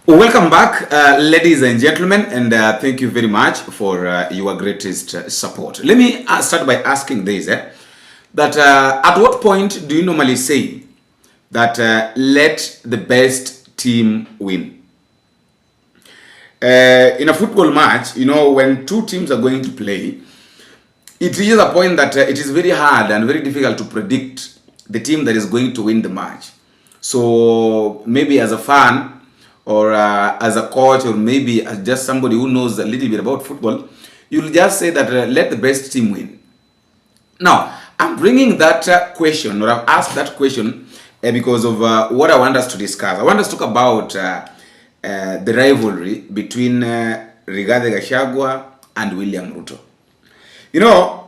Welcome back, ladies and gentlemen, and thank you very much for your greatest support. Let me start by asking this, that at what point do you normally say that let the best team win? In a football match, when two teams are going to play, it reaches a point that it is very hard and very difficult to predict the team that is going to win the match. So maybe as a fan, or as a coach, or maybe as just somebody who knows a little bit about football, you'll just say that let the best team win. Now, I'm bringing that question, or I've asked that question because of what I want us to discuss. I want us to talk about the rivalry between Rigathi Gachagua and William Ruto.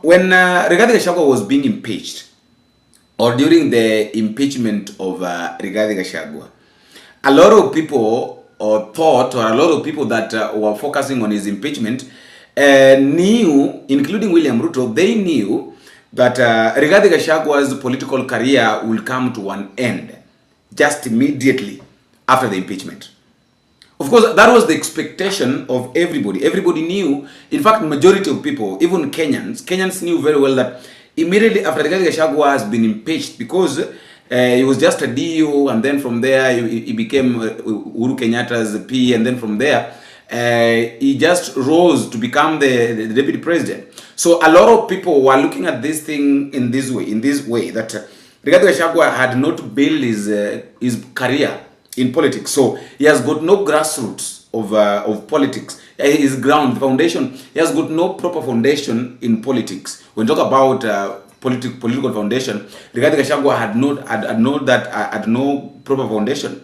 When Rigathi Gachagua was being impeached, or during the impeachment of Rigathi Gachagua, a lot of people thought, or a lot of people that were focusing on his impeachment knew, including William Ruto, they knew that Rigathi Gachagua's political career will come to an end just immediately after the impeachment. Of course, that was the expectation of everybody. Everybody knew, in fact, majority of people, even Kenyans knew very well that immediately after Rigathi Gachagua has been impeached, because he was just a DU, and then from there he became Uhuru Kenyatta's P, and then from there he just rose to become the deputy president. So a lot of people were looking at this thing in this way that Rigathi Gachagua had not built his career in politics. So he has got no grassroots of politics. His ground, the foundation, he has got no proper foundation in politics. When we talk about political foundation, Rigathi Gachagua had no proper foundation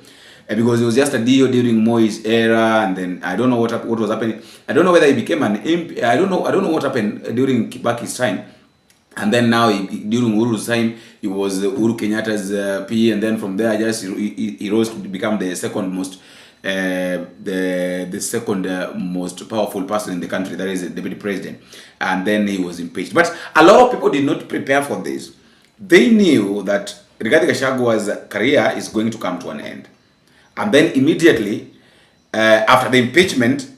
because he was just a DO during Moi's era, and then I don't know what was happening. I don't know whether he became an MP. I don't know what happened during Kibaki's time, and then now during Uhuru's time he was Uhuru Kenyatta's P, and then from there he rose to become the second most most powerful person in the country, that is the deputy president, and then he was impeached. But a lot of people did not prepare for this. They knew that Rigathi Gachagua's career is going to come to an end, and then immediately after the impeachment,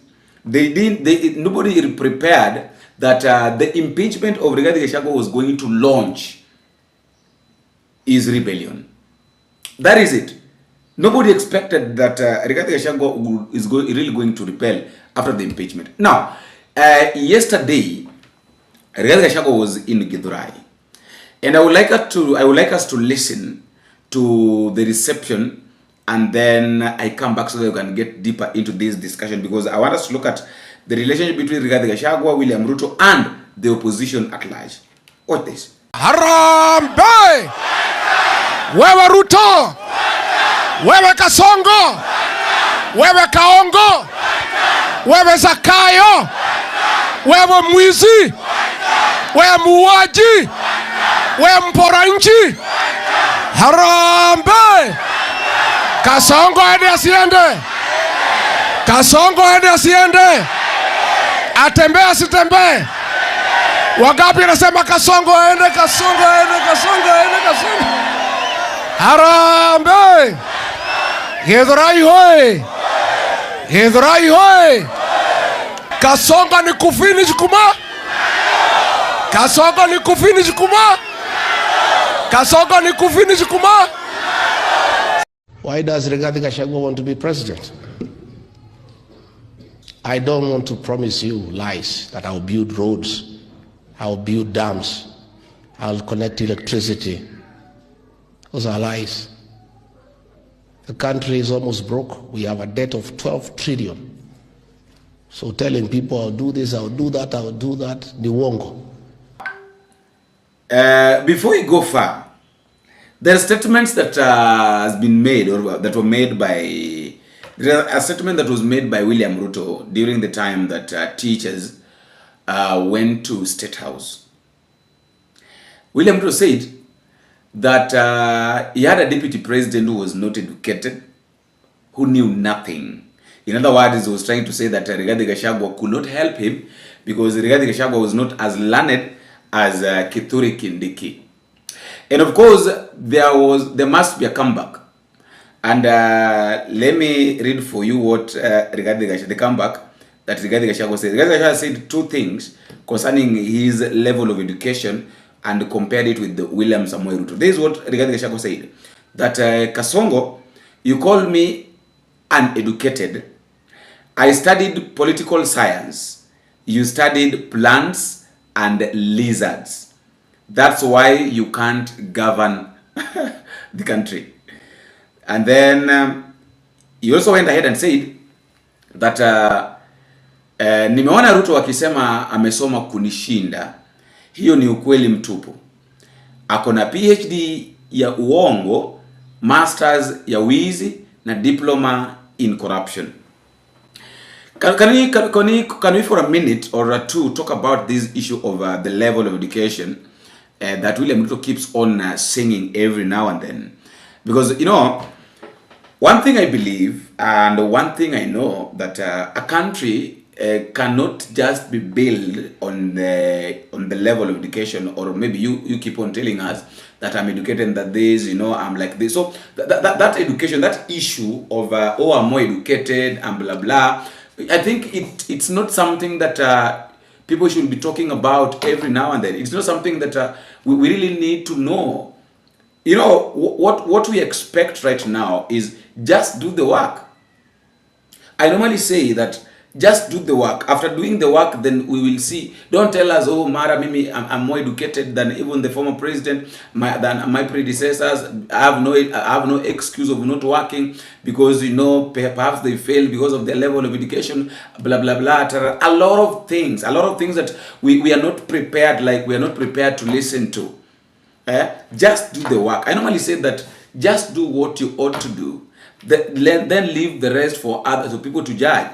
nobody prepared that the impeachment of Rigathi Gachagua was going to launch his rebellion. That is it. Nobody expected that Rigathi Gachagua is really going to rebel after the impeachment. Now, yesterday, Rigathi Gachagua was in Githurai, and I would like us to listen to the reception, and then I come back so that we can get deeper into this discussion, because I want us to look at the relationship between Rigathi Gachagua, William Ruto, and the opposition at large. Watch this. Harambe! Wewe Ruto! Wewe Kasongo, wewe Kaongo, wewe Zakayo, wewe mwizi, wewe muuaji, wewe mpora nchi. Harambe! Kasongo aende asiende. Kasongo aende asiende. Atembee asitembee. Wangapi anasema Kasongo aende, Kasongo aende, Kasongo aende, Kasongo. Harambe! Githurai hoye! Githurai hoye! Kasongo ni kufinish kuma? Kasongo ni kufinish kuma? Kasongo ni kufinish kuma? Why does Rigathi Gachagua want to be president? I don't want to promise you lies that I'll build roads, I'll build dams, I'll connect electricity. Those are lies. The country is almost broke. We have a debt of 12 trillion. So telling people I'll do this, I'll do that, the wongo. Before you go far, there are statements that has been made, or that were made by, a statement that was made by William Ruto during the time that teachers went to State House. William Ruto said that he had a deputy president who was not educated, who knew nothing. In other words, he was trying to say that Rigathi Gachagua could not help him because Rigathi Gachagua was not as learned as Kithure Kindiki. And of course, there must be a comeback. And let me read for you what regarding the comeback that Rigathi Gachagua said. Rigathi Gachagua said two things concerning his level of education and compared it with the William Samoei Ruto. This is what Rigathi Gachagua said. That Kasongo, you call me uneducated. I studied political science. You studied plants and lizards. That's why you can't govern the country. And then he also went ahead and said that nimeona Ruto akisema amesoma kunishinda. Hiyo ni ukweli mtupu. Ako na PhD ya uongo, masters ya wizi na diploma in corruption. Can we for a minute or two talk about this issue of the level of education that William Ruto keeps on singing every now and then? Because, you know, one thing I believe and one thing I know that a country cannot just be built on the level of education, or maybe you keep on telling us that I'm educated, that this, you know, I'm like this. So that education, that issue of I'm more educated and blah blah, I think it's not something that people should be talking about every now and then. It's not something that we really need to know. You know, what we expect right now is just do the work. I normally say that just do the work. After doing the work, then we will see. Don't tell us, oh, Mara, Mimi, I'm more educated than even the former president, than my predecessors. I have no excuse of not working because, you know, perhaps they failed because of their level of education, blah, blah, blah. A lot of things that we are not prepared, like we are not prepared to listen to. Just do the work. I normally say that just do what you ought to do. Then leave the rest for other people to judge.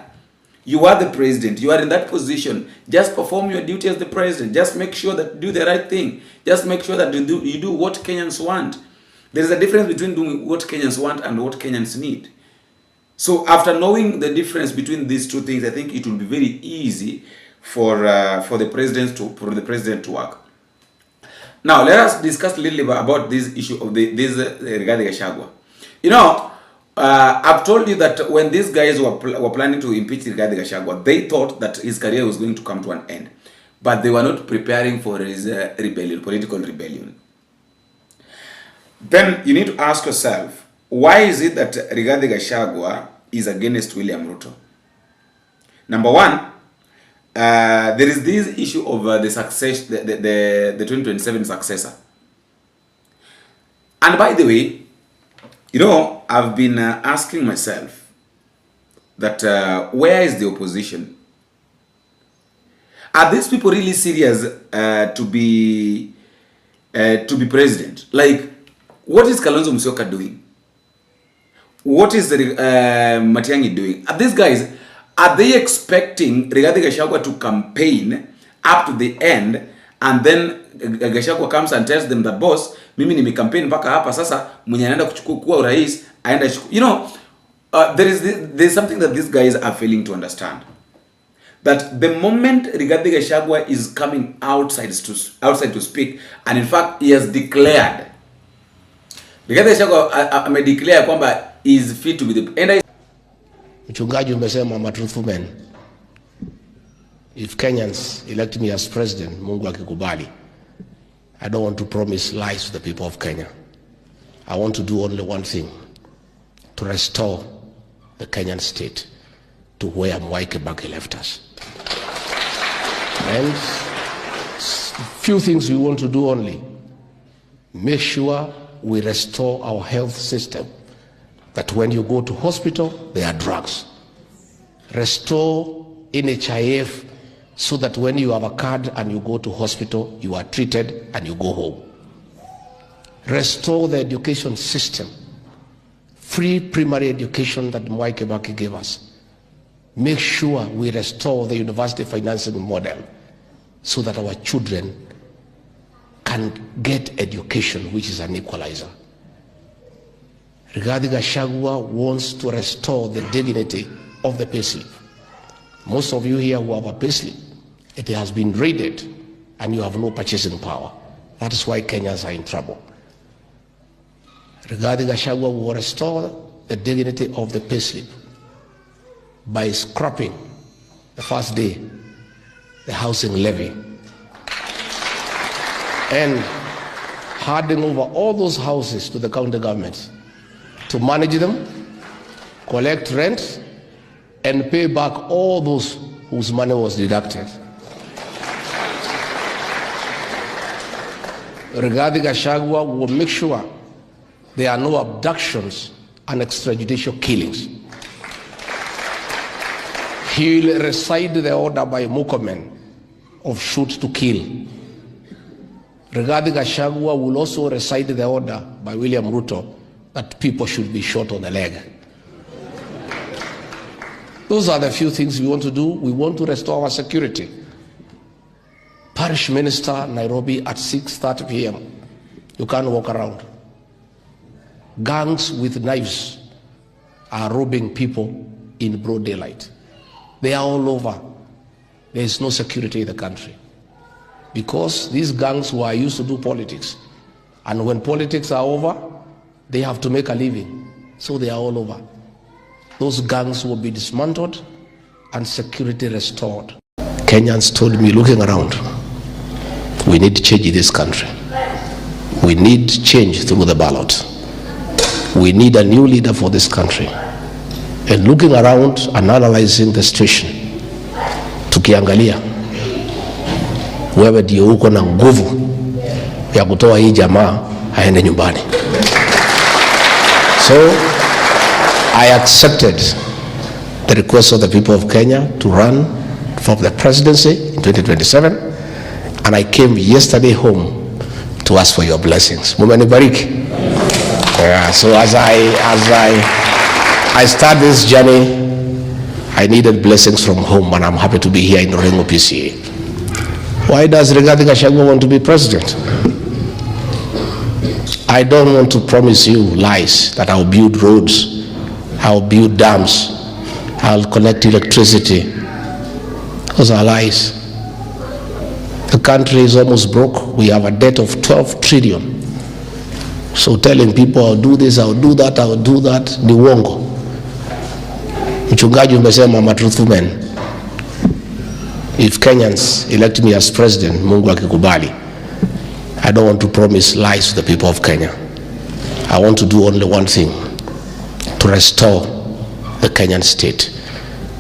You are the president. You are in that position. Just perform your duty as the president. Just make sure that you do the right thing. Just make sure that you do what Kenyans want. There is a difference between doing what Kenyans want and what Kenyans need. So after knowing the difference between these two things, I think it will be very easy for the president to work. Now let us discuss a little bit about this issue of this regarding Gachagua. You know, I've told you that when these guys were planning to impeach Rigathi Gachagua, they thought that his career was going to come to an end, but they were not preparing for his political rebellion. Then you need to ask yourself, why is it that Rigathi Gachagua is against William Ruto? Number one, there is this issue of the 2027 successor. And by the way, you know, I've been asking myself that where is the opposition? Are these people really serious to be president? Like, what is Kalonzo Musyoka doing? What is Matiangi doing? Are these guys, are they expecting Rigathi Gachagua to campaign up to the end, and then Gachagua comes and tells them that, boss, mimi nime campaign mpaka hapa, sasa mwenye anaenda kuchukua urais aenda. You know, there's something that these guys are failing to understand. That the moment Rigathi Gachagua is coming outside to speak, and in fact he has declared, Rigathi Gachagua amedeclare kwamba is fit to be the Mchungaji umesema I'm a truthful man. If Kenyans elect me as president, Mungu akikubali, I don't want to promise lies to the people of Kenya. I want to do only one thing, to restore the Kenyan state to where Mwai Kibaki left us. And few things we want to do only. Make sure we restore our health system, that when you go to hospital, there are drugs. Restore NHIF so that when you have a card and you go to hospital, you are treated and you go home. Restore the education system. Free primary education that Mwai Kibaki gave us. Make sure we restore the university financing model so that our children can get education, which is an equalizer. Rigathi Gachagua wants to restore the dignity of the payslip. Most of you here who have a payslip, it has been raided and you have no purchasing power. That is why Kenyans are in trouble. Rigathi Gachagua will restore the dignity of the payslip by scrapping the first day the housing levy and handing over all those houses to the county governments to manage them, collect rent, and pay back all those whose money was deducted. Regarding Gachagua, we will make sure there are no abductions and extrajudicial killings. He will recite the order by Murkomen of shoot to kill. Regarding Gachagua, will also recite the order by William Ruto that people should be shot on the leg. Those are the few things we want to do. We want to restore our security. Parish Minister, Nairobi at 6:30 p.m. You can't walk around. Gangs with knives are robbing people in broad daylight. They are all over. There is no security in the country because these gangs were used to do politics, and when politics are over, they have to make a living, so they are all over. Those gangs will be dismantled and security restored. Kenyans told me, looking around, we need change in this country. We need change through the ballot. We need a new leader for this country. And looking around and analyzing the situation, tukiangalia wewe ndio uko na nguvu ya kutoa hii jamaa aende nyumbani. So I accepted the request of the people of Kenya to run for the presidency in 2027, and I came yesterday home to ask for your blessings. Mumenibariki. Yeah, so as I start this journey, I needed blessings from home, and I'm happy to be here in Orengo PCA. Why does Rigathi Gachagua want to be president? I don't want to promise you lies that I'll build roads, I'll build dams, I'll connect electricity. Those are lies. The country is almost broke. We have a debt of 12 trillion. So telling people I'll do this, I'll do that, I'll do that, ni uongo. Mchungaji umesema I'm a truthful man. If Kenyans elect me as president, Mungu akikubali, I don't want to promise lies to the people of Kenya. I want to do only one thing, to restore the Kenyan state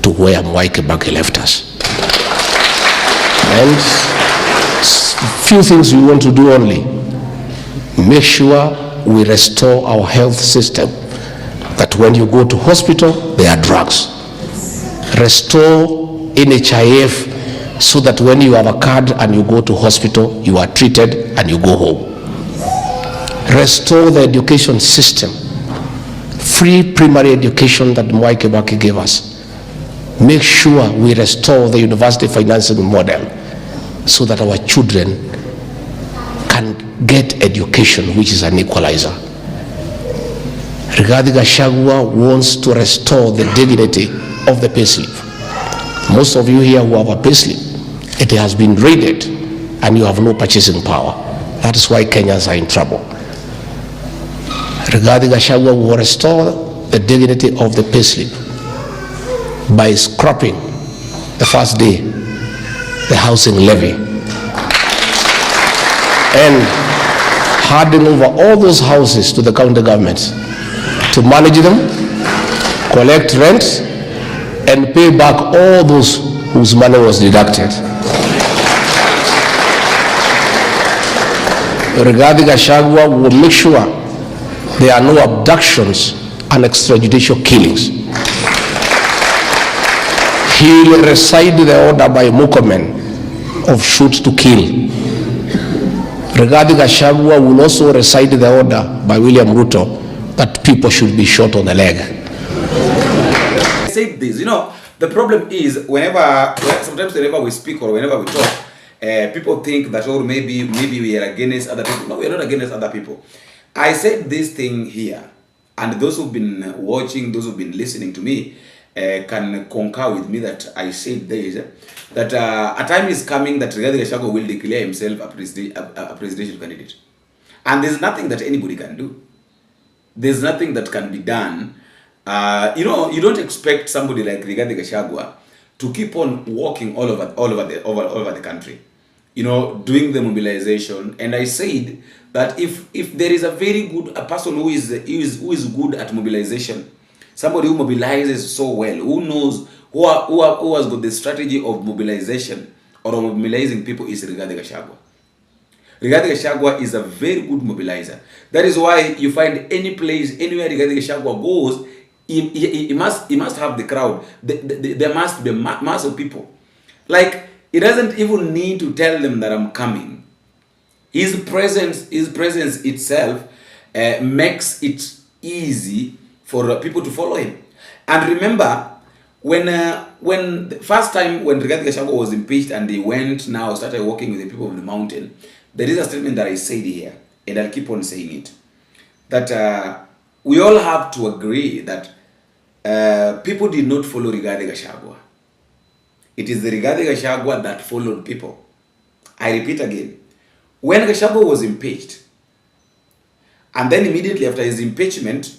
to where Mwai Kibaki left us. And few things we want to do only. Make sure we restore our health system, that when you go to hospital, there are drugs. Restore NHIF so that when you have a card and you go to hospital, you are treated and you go home. Restore the education system, free primary education that Mwai Kibaki gave us. Make sure we restore the university financing model so that our children can get education, which is an equalizer. Rigathi Gachagua wants to restore the dignity of the payslip. Most of you here who have a payslip, it has been raided and you have no purchasing power. That is why Kenyans are in trouble. Rigathi Gachagua will restore the dignity of the payslip by scrapping the first day the housing levy and handing over all those houses to the county governments to manage them, collect rent, and pay back all those whose money was deducted. Regarding Gachagua, we will make sure there are no abductions and extrajudicial killings. He will recite the order by Murkomen of shoot to kill. Regarding Gachagua, will also recite the order by William Ruto that people should be shot on the leg. I said this, the problem is sometimes whenever we speak or whenever we talk, people think that maybe we are against other people. No, we are not against other people. I said this thing here, and those who've been watching, those who've been listening to me, can concur with me that I said this, that a time is coming that Rigathi Gachagua will declare himself a presidential candidate. And there's nothing that anybody can do. There's nothing that can be done You know, you don't expect somebody like Rigathi Gachagua to keep on walking all over the country, you know, doing the mobilization. And I said that if there is a person who is good at mobilization, somebody who mobilizes so well, who knows, who has got the strategy of mobilization or of mobilizing people, is Rigathi Gachagua. Rigathi Gachagua is a very good mobilizer. That is why you find any place, anywhere Rigathi Gachagua goes, he must have the crowd. There must be a mass of people. Like, he doesn't even need to tell them that I'm coming. His presence itself makes it easy for people to follow him. And remember, when the first time when Rigathi Gachagua was impeached and he started working with the people of the mountain, there is a statement that I said here, and I'll keep on saying it, that we all have to agree that people did not follow Rigathi Gachagua. It is the Rigathi Gachagua that followed people. I repeat again. When Gachagua was impeached, and then immediately after his impeachment,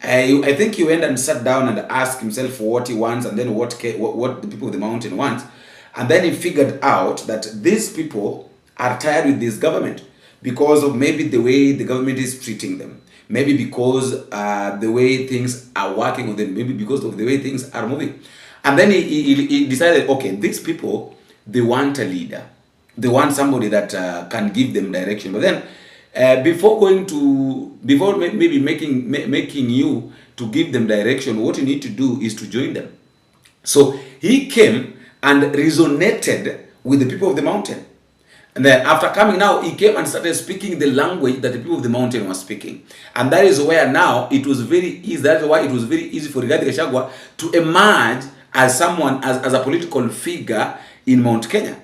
I think he went and sat down and asked himself what he wants, and then what the people of the mountain want. And then he figured out that these people are tired with this government because of maybe the way the government is treating them. Maybe because the way things are working with them. Maybe because of the way things are moving. And then he decided, okay, these people, they want a leader. They want somebody that can give them direction. But then, before maybe making you to give them direction, what you need to do is to join them. So he came and resonated with the people of the mountain. And then after coming now, he came and started speaking the language that the people of the mountain were speaking. And that is where now it was very easy. That's why it was very easy for Rigathi Gachagua to emerge as someone, as a political figure in Mount Kenya.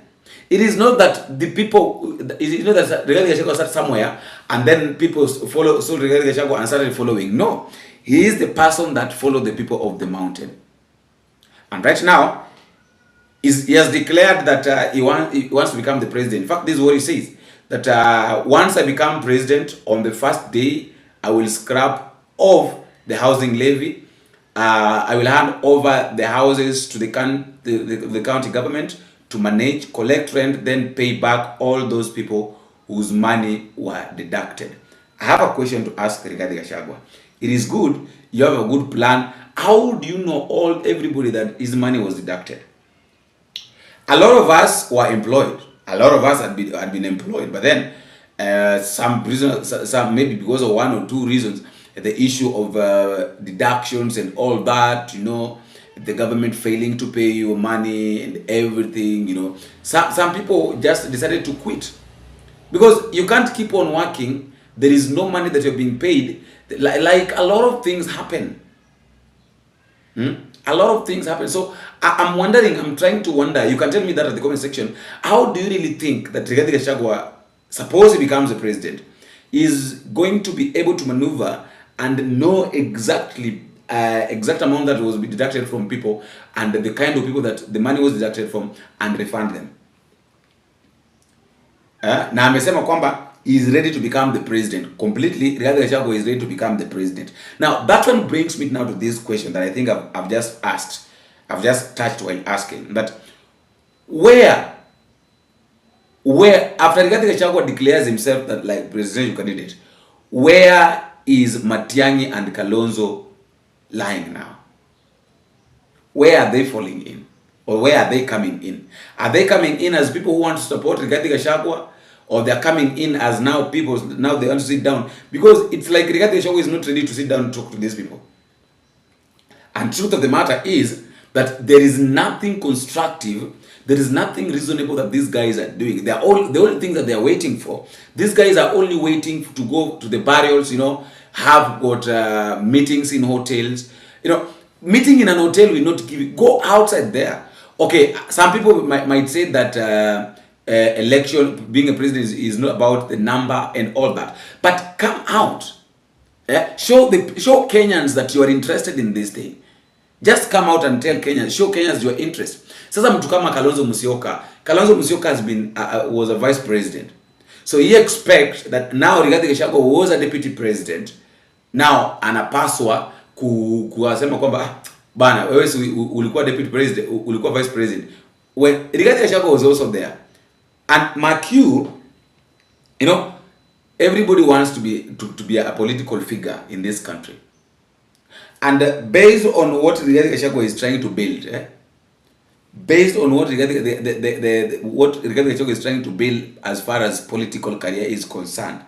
It is not that the people, it is not that Rigathi Gachagua sat somewhere and then people saw Rigathi Gachagua and started following. No, he is the person that followed the people of the mountain. And right now, he has declared that he wants to become the president. In fact, this is what he says, that once I become president, on the first day, I will scrap off the housing levy. I will hand over the houses to the county government to manage, collect rent, then pay back all those people whose money were deducted. I have a question to ask Rigathi Gachagua. It is good, you have a good plan. How do you know everybody that his money was deducted? A lot of us were employed. A lot of us had been employed. But then some reasons, maybe because of one or two reasons, the issue of deductions and all that, you know, the government failing to pay you money and everything, you know. Some people just decided to quit. Because you can't keep on working. There is no money that you're being paid. Like a lot of things happen. A lot of things happen. So I'm trying to wonder, you can tell me that at the comment section, how do you really think that Rigathi Gachagua, suppose he becomes the president, is going to be able to maneuver and know exact amount that was deducted from people and the kind of people that the money was deducted from and refund them? Na amesema kwamba he is ready to become the president. Completely, Rigathi Gachagua is ready to become the president. Now, that one brings me now to this question that I think I've just asked. I've just touched while asking. That where after Rigathi Gachagua declares himself that like presidential candidate, where is Matiangi and Kalonzo lying now? Where are they falling in? Or where are they coming in? Are they coming in as people who want to support Rigathi Gachagua? Or they're coming in as now they want to sit down? Because it's like Rigathi Gachagua is not ready to sit down and talk to these people. And truth of the matter is that there is nothing constructive, there is nothing reasonable that these guys are doing. The only thing that they are waiting for, these guys are only waiting to go to the burials, you know, have got meetings in hotels. You know, meeting in an hotel will not give you, go outside there. Okay, some people might say that election, being a president is not about the number and all that. But come out. Show Kenyans that you are interested in this thing. Just come out and tell Kenyans, show Kenyans your interest. Sasa mtu kama Kalonzo Musyoka has been was a vice president. So he expects that now Rigathi Gachagua was a deputy president. Now anapaswa kuwasema kwamba bana wewe ulikuwa deputy president, ulikuwa vice president, when Rigathi Gachagua was also there. And mark you know, everybody wants to be a political figure in this country. And based on what Rigathi Gachagua is trying to build, based on what what Rigathi Gachagua is trying to build as far as political career is concerned,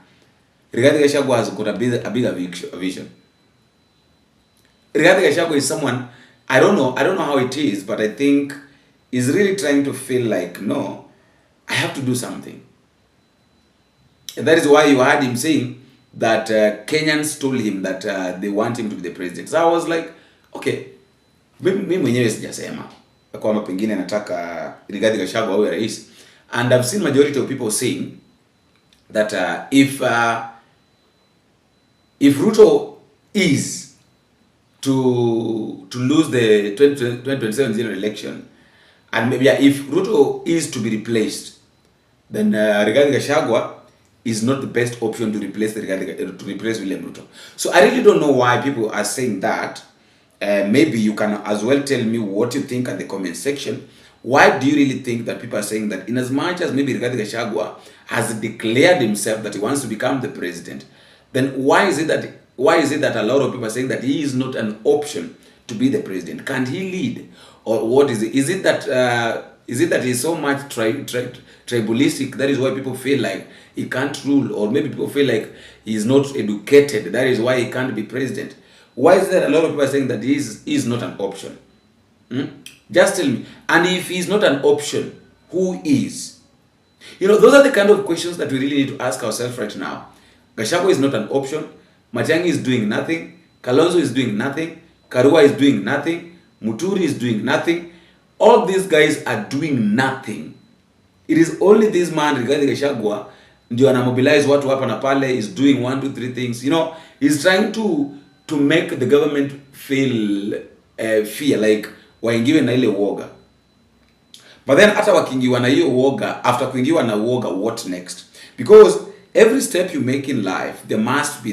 Rigathi Gachagua has got a bigger vision. Rigathi Gachagua is someone, I don't know how it is, but I think is really trying to feel like, no, I have to do something. And that is why you heard him saying that Kenyans told him that they want him to be the president. So I was like, okay, mimi mwenyewe sijasema kwamba pengine nataka Rigathi Gachagua awe rais. And I've seen majority of people saying that if Ruto is to lose the 2027 general election, and maybe if Ruto is to be replaced, then Rigathi Gachagua is not the best option to replace William Ruto. So I really don't know why people are saying that. Maybe you can as well tell me what you think at the comment section. Why do you really think that people are saying that, in as much as maybe Rigathi Gachagua has declared himself that he wants to become the president, then why is it that a lot of people are saying that he is not an option to be the president? Can't he lead? Or what is it? Is it that he's so much tribalistic, that is why people feel like he can't rule? Or maybe people feel like he's not educated, that is why he can't be president? Why is that a lot of people are saying that he is not an option? Just tell me. And if he's not an option, who is? You know, those are the kind of questions that we really need to ask ourselves right now. Gachagua is not an option. Matiangi is doing nothing. Kalonzo is doing nothing. Karua is doing nothing. Muturi is doing nothing. All these guys are doing nothing. It is only this man, Rigathi Gachagua, ndio anamobilize watu hapa na pale, is doing 1, 2, 3 things. You know, he's trying to make the government feel fear, like waingiwe na ile uoga. But then hata wakiingiwa na hiyo uoga, after kuingiwa na uoga, what next? Because every step you make in life, there must be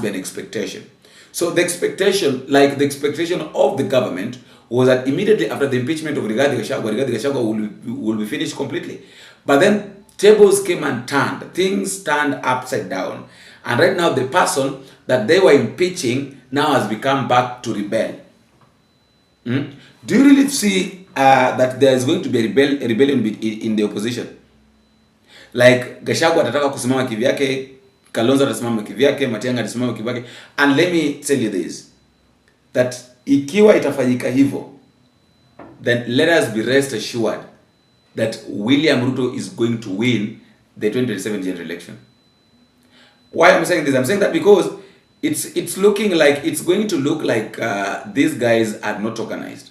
an expectation. So the expectation of the government was that immediately after the impeachment of Rigathi Gachagua will be finished completely. But then tables came and turned. Things turned upside down. And right now the person that they were impeaching now has become back to rebel. Do you really see that there is going to be a rebellion in the opposition? Like Gachagua atataka kusimama kivyake, Kalonzo atasimama kivyake, Matiangi atasimama kivyake. And let me tell you this, that ikiwa itafanyika hivyo, then let us be rest assured that William Ruto is going to win the 2027 general election. Why I'm saying this? I'm saying that because it's looking like, it's going to look like these guys are not organized.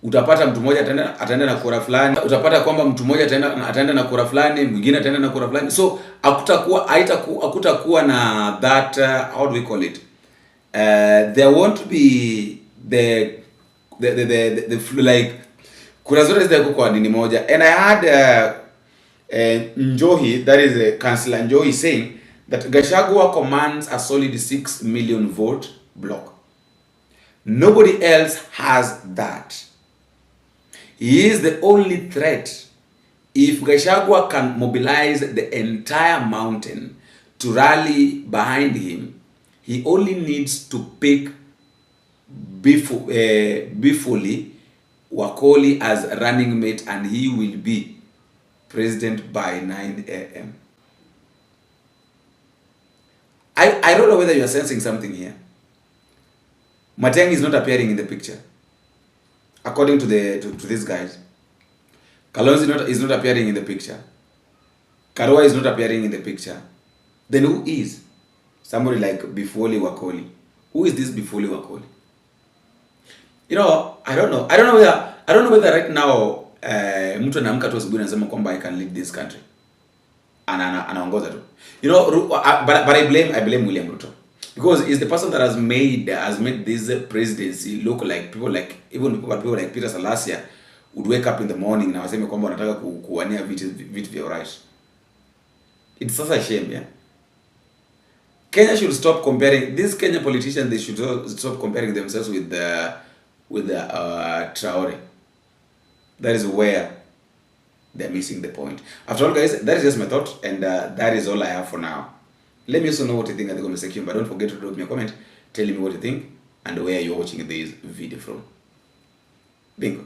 Utapata mtu mmoja ataenda na kura fulani, utapata kwamba mtu mmoja ataenda na kura fulani, mwingine ataenda na kura fulani. So hakutakuwa na that how do we call it? There won't be the like kura zote zitakuwa kwa nini moja. And I had Njohi, that is Councillor Njohi, saying that Gachagua commands a solid 6 million vote block. Nobody else has that. He is the only threat. If Gachagua can mobilize the entire mountain to rally behind him, he only needs to pick Bifoli Wakoli as running mate, and he will be president by 9 a.m. I don't know whether you are sensing something here. Matiangi is not appearing in the picture, according to these guys. Kalonzo is not appearing in the picture. Karua is not appearing in the picture. Then who is? Somebody like Bifoli Wakoli. Who is this Bifoli Wakoli? You know, I don't know whether right now mtu anaamka tu asubuhi anasema kwamba I can lead this country. Anaongoza tu. You know, but I blame William Ruto, because he's the person that has made this presidency look like people like Peter Salasia would wake up in the morning na waseme kwamba wanataka kuwania vitu vya urais. It's such a shame, yeah. Kenya should stop comparing these Kenya politicians. They should stop comparing themselves with the Traore. That is where they're missing the point. After all, guys, that is just my thought, and that is all I have for now. Let me also know what you think in the comment section, but don't forget to drop me a comment telling me what you think and where you're watching this video from. Bingo.